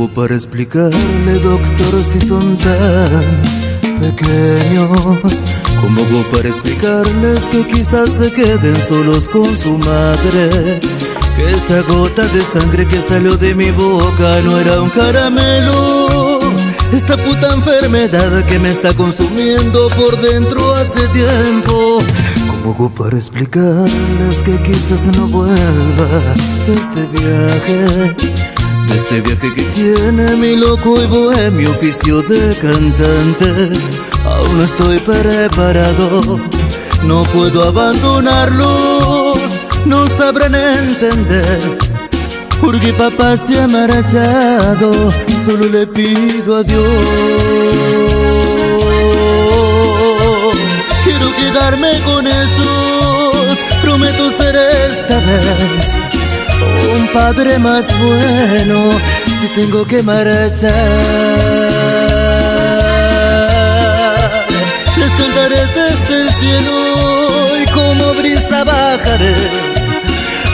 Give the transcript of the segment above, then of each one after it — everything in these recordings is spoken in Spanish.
hago para explicarle, doctor, si son tan pequeños? ¿Cómo hago para explicarles que quizás se queden solos con su madre? Que esa gota de sangre que salió de mi boca no era un caramelo. Esta puta enfermedad que me está consumiendo por dentro hace tiempo. ¿Cómo hago para explicarles que quizás no vuelva de este viaje? De este viaje que tiene mi loco y bohemio oficio de cantante. Aún no estoy preparado, no puedo abandonarlos, no sabrán entender. Porque papá se ha marchado, solo le pido a Dios. Quiero quedarme con esos, prometo ser esta vez un padre más bueno si tengo que marchar. Les cantaré desde el cielo y como brisa bajaré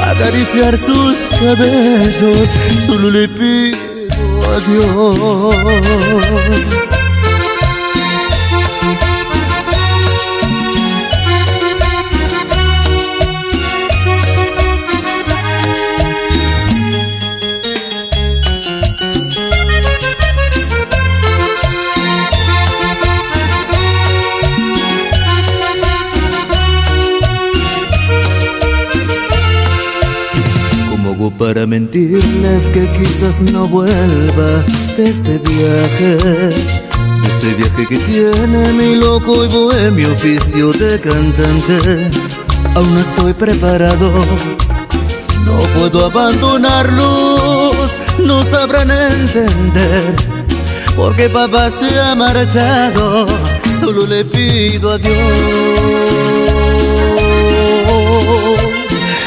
acariciar sus cabellos, solo le pido a Dios. Para mentirles que quizás no vuelva de este viaje que tiene mi loco y bohemio oficio de cantante. Aún no estoy preparado, no puedo abandonarlos, no sabrán entender. Porque papá se ha marchado, solo le pido a Dios.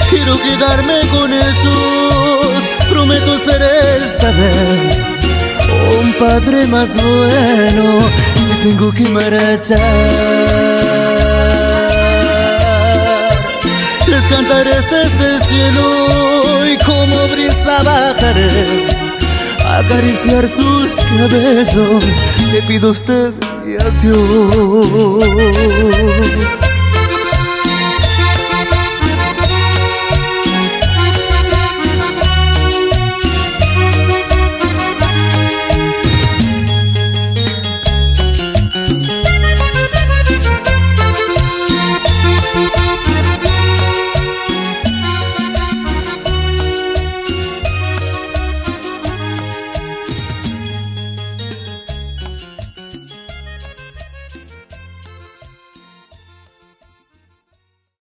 Quiero quedarme con esos, prometo ser esta vez un padre más bueno si tengo que marchar. Les cantaré desde el cielo y como brisa bajaré acariciar sus cabellos. Le pido a usted y a Dios.